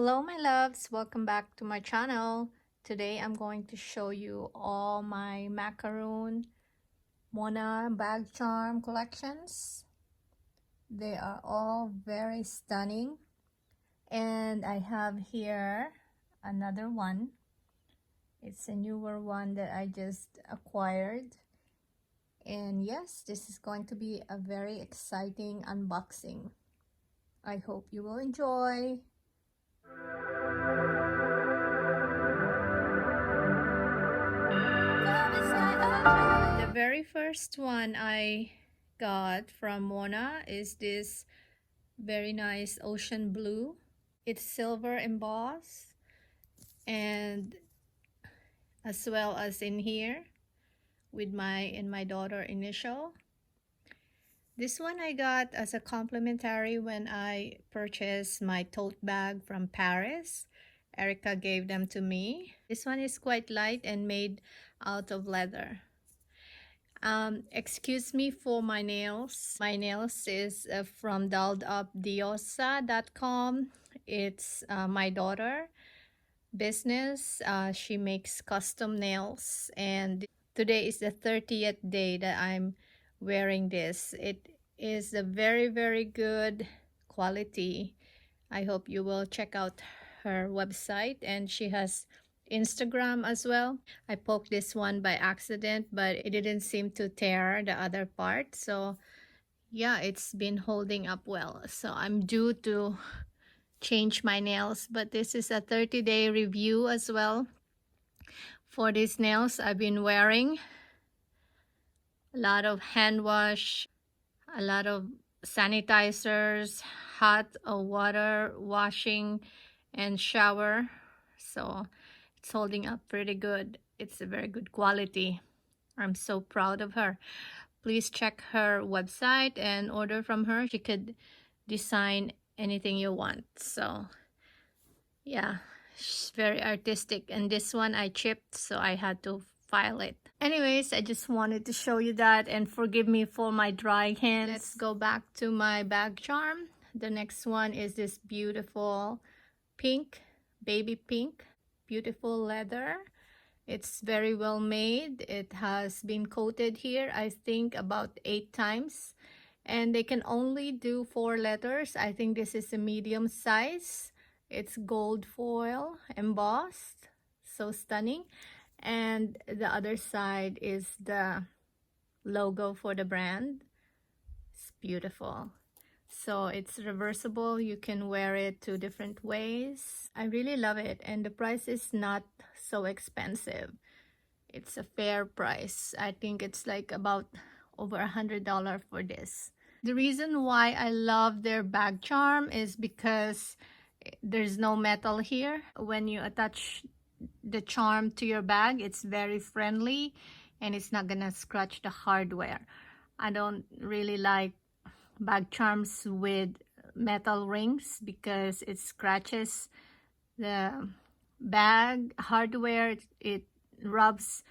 Hello my loves, welcome back to my channel. Today I'm going to show you all my macaroon Moynat bag charm collections. They are all very stunning, and I have here another one. It's a newer one that I just acquired, and yes, this is going to be a very exciting unboxing. I hope you will enjoy. The very first one I got from Mona is this very nice ocean blue. It's silver embossed, and as well as in here with my daughter initial. This one I got as a complimentary when I purchased my tote bag from Paris. Erica gave them to me. This one is quite light and made out of leather. Excuse me for my nails. My nails is from Diosa.com. It's my daughter business. She makes custom nails, and today is the 30th day that I'm wearing this. It is a very good quality. I hope you will check out her website, and she has Instagram as well. I poked this one by accident, but it didn't seem to tear the other part, so yeah, it's been holding up well. So I'm due to change my nails, but this is a 30-day review as well for these nails. I've been wearing a lot of hand wash, a lot of sanitizers, hot water washing, and shower. So it's holding up pretty good. It's a very good quality. I'm so proud of her. Please check her website and order from her. She could design anything you want. So yeah, she's very artistic, and this one I chipped, so I had to file it. Anyways, I just wanted to show you that, and forgive me for my dry hands. Let's go back to my bag charm. The next one is this beautiful pink, baby pink, beautiful leather. It's very well made. It has been coated here, I think, about 8 times, and they can only do 4 letters. I think this is a medium size. It's gold foil embossed, so stunning. And the other side is the logo for the brand. It's beautiful. So it's reversible. You can wear it 2 different ways. I really love it, and the price is not so expensive. It's a fair price. I think it's like about over $100 for this. The reason why I love their bag charm is because there's no metal here. When you attach the charm to your bag, it's very friendly and it's not gonna scratch the hardware. I don't really like bag charms with metal rings because it scratches the bag hardware. It rubs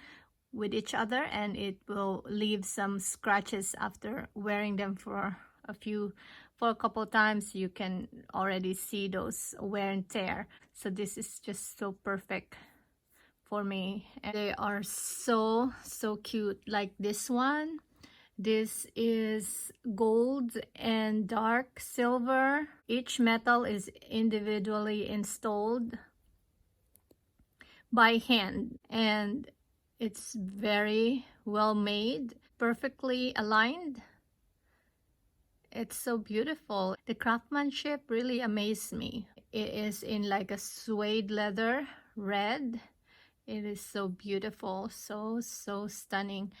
with each other, and it will leave some scratches after wearing them for a couple times. You can already see those wear and tear. So this is just so perfect for me, and they are so cute. Like this one, this is gold and dark silver. Each metal is individually installed by hand, and it's very well made, perfectly aligned. It's so beautiful. The craftsmanship really amazed me. It is in like a suede leather red. It is so beautiful, so stunning.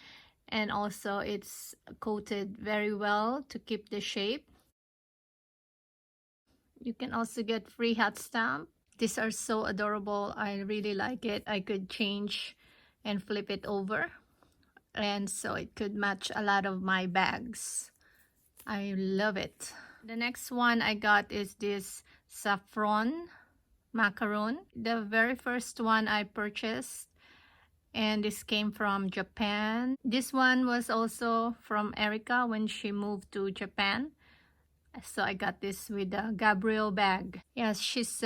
And also it's coated very well to keep the shape. You can also get free hat stamp. These are so adorable. I really like it. I could change and flip it over, and so it could match a lot of my bags. I love it. The next one I got is this saffron macaron. The very first one I purchased, and this came from Japan. This one was also from Erica when she moved to Japan. So I got this with a Gabrielle bag. Yes, she's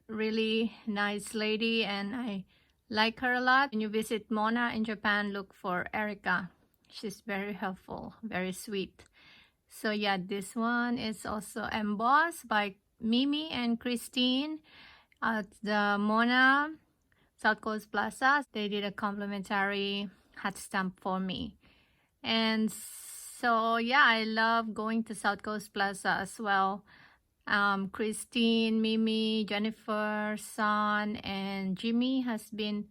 really nice lady and I like her a lot. When you visit Mona in Japan, look for Erica. She's very helpful, very sweet. So yeah, this one is also embossed by Mimi and Christine at the Mona South Coast Plaza. They did a complimentary hat stamp for me. And so yeah, I love going to South Coast Plaza as well. Christine, Mimi, Jennifer, Son, and Jimmy has been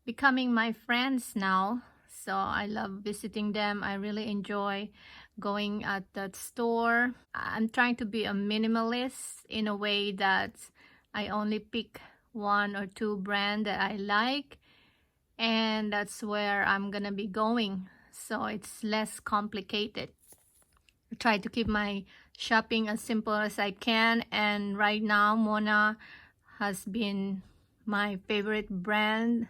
becoming my friends now. So I love visiting them. I really enjoy going at that store. I'm trying to be a minimalist in a way that I only pick one or two brand that I like, and that's where I'm gonna be going. So it's less complicated. I try to keep my shopping as simple as I can, and right now Mona has been my favorite brand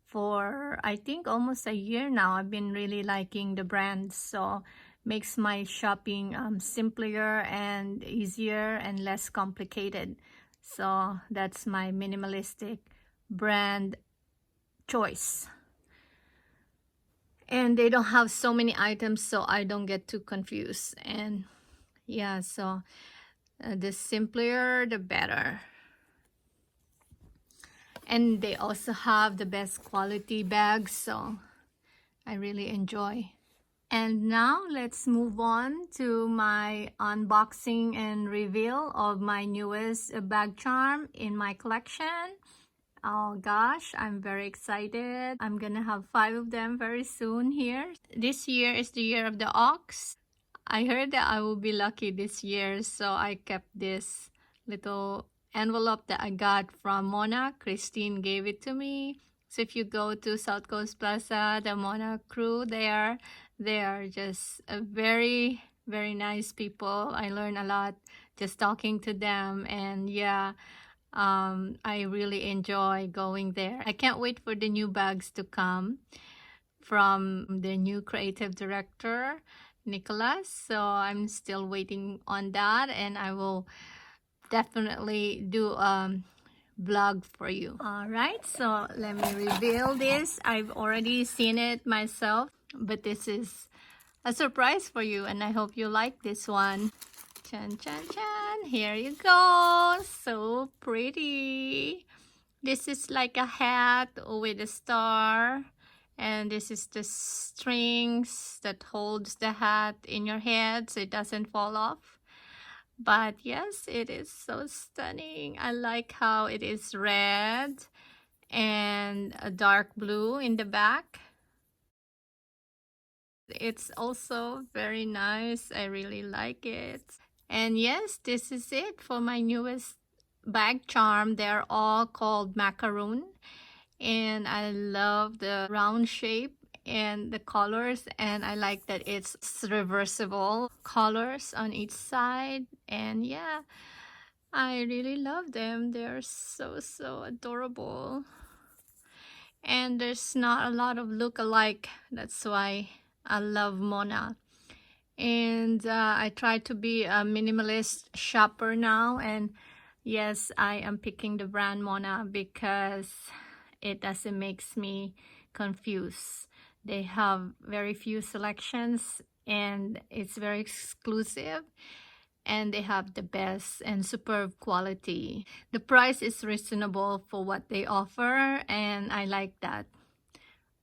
for I think almost a year now. I've been really liking the brand, so makes my shopping simpler and easier and less complicated. So that's my minimalistic brand choice. And they don't have so many items, so I don't get too confused. And yeah, so the simpler the better. And they also have the best quality bags, so I really enjoy. And now let's move on to my unboxing and reveal of my newest bag charm in my collection. Oh gosh, I'm very excited. I'm gonna have 5 of them very soon here. This year is the year of the ox. I heard that I will be lucky this year, so I kept this little envelope that I got from Mona. Christine gave it to me. So if you go to South Coast Plaza, the Mona crew there, they are just a very, very nice people. I learned a lot just talking to them, and yeah, I really enjoy going there. I can't wait for the new bags to come from the new creative director, Nicholas. So I'm still waiting on that, and I will definitely do a vlog for you. All right, so let me reveal this. I've already seen it myself, but this is a surprise for you, and I hope you like this one. Chan, chan, chan. Here you go. So pretty. This is like a hat with a star. And this is the strings that holds the hat in your head so it doesn't fall off. But yes, it is so stunning. I like how it is red and a dark blue in the back. It's also very nice. I really like it. And yes, this is it for my newest bag charm. They're all called macaroon. And I love the round shape and the colors, and I like that it's reversible colors on each side. And yeah, I really love them. They're so adorable, and there's not a lot of look-alike. That's why I love Mona. And I try to be a minimalist shopper now, and yes, I am picking the brand Mona because it doesn't makes me confused. They have very few selections and it's very exclusive, and they have the best and superb quality. The price is reasonable for what they offer, and I like that.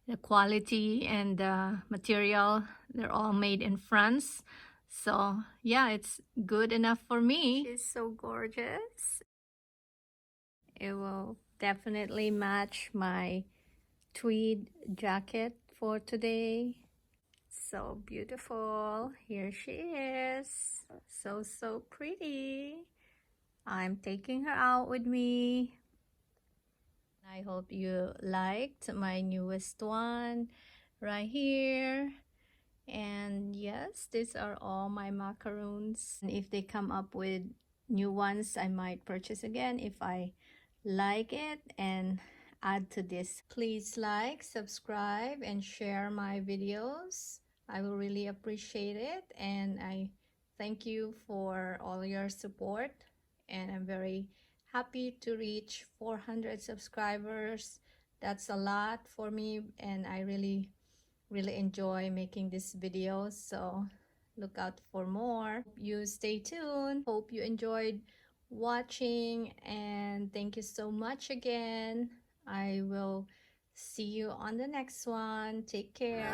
The quality and the material, they're all made in France. So yeah, it's good enough for me. She's so gorgeous. It will definitely match my tweed jacket for today. So beautiful. Here she is. So pretty. I'm taking her out with me. I hope you liked my newest one right here. And yes, these are all my macaroons. And if they come up with new ones, I might purchase again if I like it and add to this. Please like, subscribe, and share my videos. I will really appreciate it, and I thank you for all your support, and I'm very happy to reach 400 subscribers. That's a lot for me, and I really enjoy making these videos, so look out for more. You stay tuned. Hope you enjoyed watching, and thank you so much again. I will see you on the next one. Take care.